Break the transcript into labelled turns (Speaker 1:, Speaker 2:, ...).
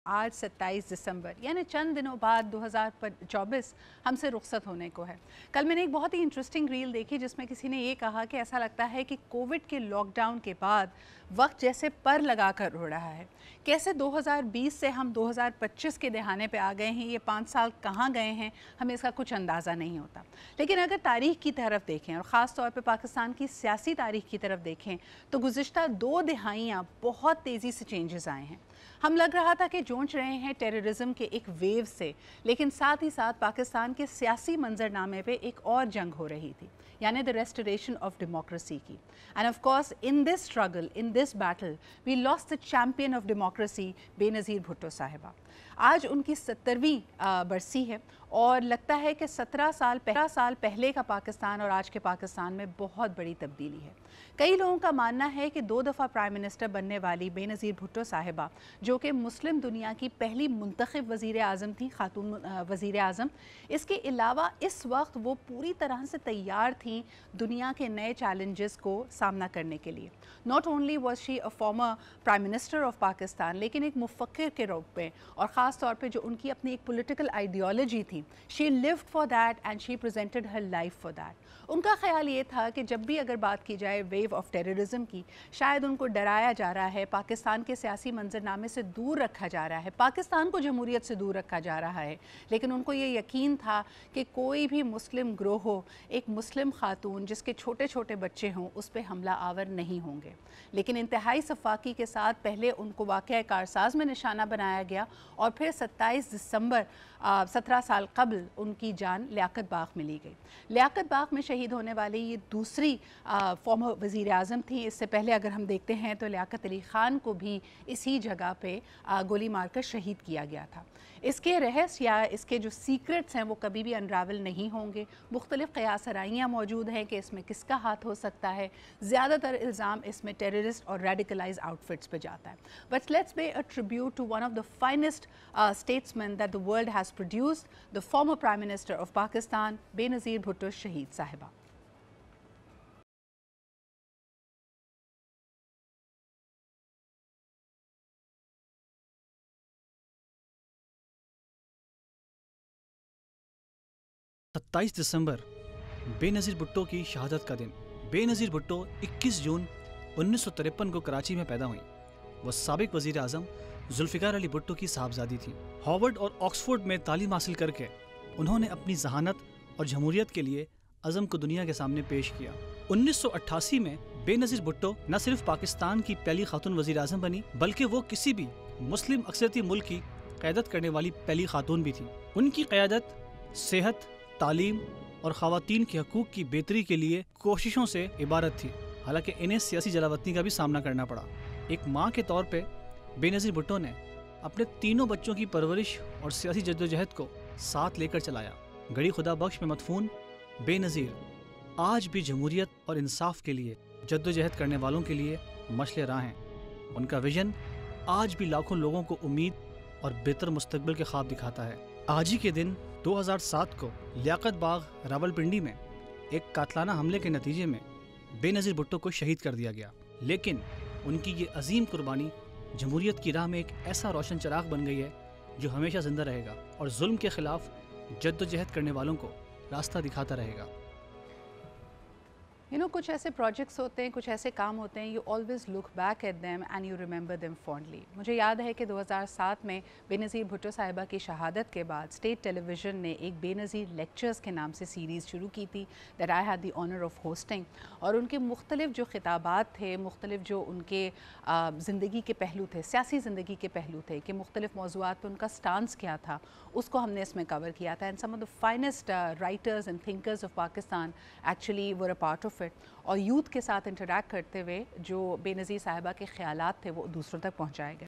Speaker 1: आज 27 दिसंबर यानी चंद दिनों बाद 2024 हमसे रुखसत होने को है। कल मैंने एक बहुत ही इंटरेस्टिंग रील देखी जिसमें किसी ने ये कहा कि ऐसा लगता है कि कोविड के लॉकडाउन के बाद वक्त जैसे पर लगा कर उड़ रहा है। कैसे 2020 से हम 2025 के दहाने पे आ गए हैं, ये 5 साल कहाँ गए हैं हमें इसका कुछ अंदाज़ा नहीं होता। लेकिन अगर तारीख़ की तरफ देखें और ख़ास तौर पे पाकिस्तान की सियासी तारीख़ की तरफ देखें तो गुज़िश्ता 2 दिहाइयाँ बहुत तेज़ी से चेंजेस आए हैं। हम लग रहा था कि जूझ रहे हैं टेररिज्म के एक वेव से, लेकिन साथ ही साथ पाकिस्तान के सियासी मंजरनामे पे एक और जंग हो रही थी, यानी द रेस्टोरेशन ऑफ डेमोक्रेसी की। And of course in this struggle, in this battle we lost the champion of democracy Benazir Bhutto Sahiba. आज उनकी 70वीं बरसी है और लगता है कि 17 साल पहले का पाकिस्तान और आज के पाकिस्तान में बहुत बड़ी तब्दीली है। कई लोगों का मानना है कि 2 दफ़ा प्राइम मिनिस्टर बनने वाली बेनज़ीर भुट्टो साहिबा, जो कि मुस्लिम दुनिया की पहली मुंतखब वज़ीर आज़म थी, खातून वज़ीर आज़म, इसके अलावा इस वक्त वो पूरी तरह से तैयार थी दुनिया के नए चैलेंजेस को सामना करने के लिए। Not only was she a former prime minister of Pakistan, लेकिन एक मुफ़क्किर के रूप में और ख़ास तौर पे जो उनकी अपनी एक पॉलिटिकल आइडियोलॉजी थी, she lived for that and she presented her life for that. उनका ख्याल ये था कि जब भी अगर बात की जाए वेव ऑफ टेररिज्म की, शायद उनको डराया जा रहा है, पाकिस्तान के सियासी मंजरनामे से दूर रखा जा रहा है, पाकिस्तान को जमहूरियत से दूर रखा जा रहा है। लेकिन उनको ये यकीन था कि कोई भी मुस्लिम ग्रोह हो, एक मुस्लिम खातून जिसके छोटे छोटे बच्चे हों, उस पर हमला आवर नहीं होंगे। लेकिन इंतहाई सफाकी के साथ पहले उनको वाक़या कारसाज में निशाना बनाया गया और फिर 27 दिसंबर 17 साल कबल उनकी जान लियाकत बाग में ली गई। लियाकत बाग में शहीद होने वाली ये दूसरी फॉर्मर वज़ीर आज़म थी। इससे पहले अगर हम देखते हैं तो लियाकत अली ख़ान को भी इसी जगह पे गोली मारकर शहीद किया गया था। इसके रहस्य या इसके जो सीक्रेट्स हैं वो कभी भी अनरावल नहीं होंगे। मुख्तलिफ़ क़यासराइयाँ मौजूद हैं कि इसमें किसका हाथ हो सकता है। ज़्यादातर इल्ज़ाम इसमें टेररिस्ट और रेडिकलाइज आउटफिट्स पे जाता है। But let's pay a tribute to one of the finest statesmen that the world has produced, the former Prime Minister of Pakistan, Benazir Bhutto Shaheed Sahiba.
Speaker 2: सत्ताईस दिसंबर बेनज़ीर भुट्टो की शहादत का दिन। बेनज़ीर भुट्टो 21 जून 1953 को कराची में पैदा हुई। वह साबिक वज़ीर आज़म जुल्फ़िकार अली भुट्टो की साहबजादी थी। हार्वर्ड और ऑक्सफोर्ड में तालीम हासिल करके उन्होंने अपनी जहानत और जमहूरियत के लिए अज़म को दुनिया के सामने पेश किया। 1988 में बेनज़ीर भुट्टो न सिर्फ पाकिस्तान की पहली खातून वज़ीर आज़म बनी, बल्कि वो किसी भी मुस्लिम अक्सरियती मुल्क की क़यादत करने वाली पहली खातून भी थी। उनकी क़यादत सेहत, तालीम और ख़वातीन के हकूक़ की बेहतरी के लिए कोशिशों से इबारत थी। हालांकि इन्हें सियासी जलावतनी का भी सामना करना पड़ा। एक माँ के तौर पे बेनज़ीर भुट्टो ने अपने तीनों बच्चों की परवरिश और सियासी जद्दोजहद को साथ लेकर चलाया। गड़ी खुदा बख्श में मदफून बेनज़ीर आज भी जमहूरियत और इंसाफ के लिए जद्दोजहद करने वालों के लिए मशले राह हैं। उनका विजन आज भी लाखों लोगों को उम्मीद और बेहतर मुस्तकबिल के ख्वाब दिखाता है। आज ही के दिन 2007 को लियाकत बाग रावलपिंडी में एक कातलाना हमले के नतीजे में बेनज़ीर भुट्टो को शहीद कर दिया गया। लेकिन उनकी ये अजीम कुर्बानी जमहूरियत की राह में एक ऐसा रोशन चराग बन गई है जो हमेशा ज़िंदा रहेगा और जुल्म के ख़िलाफ़ जद्दोजहद करने वालों को रास्ता दिखाता रहेगा।
Speaker 1: कुछ ऐसे प्रोजेक्ट्स होते हैं, कुछ ऐसे काम होते हैं, you always look back at them and you remember them fondly. मुझे याद है कि 2007 में बेनज़ीर भुट्टो साहिबा की शहादत के बाद स्टेट टेलीविज़न ने एक बेनज़ीर लेक्चर्स के नाम से सीरीज़ शुरू की थी that I had the honour of hosting. और उनके मुख्तलिफ जो खिताबात थे, मुख्तलिफ जो उनके ज़िंदगी के पहलू थे, सियासी ज़िंदगी के पहलू थे कि मुख्तलिफ मौज़ूआत पर उनका स्टांस क्या था, उसको हमने इसमें कवर किया था। And some of the finest writers and thinkers of Pakistan actually were a part of it. और यूथ के साथ इंटरैक्ट करते हुए जो बेनज़ीर साहिबा के ख़यालात थे वो दूसरों तक पहुँचाए गए।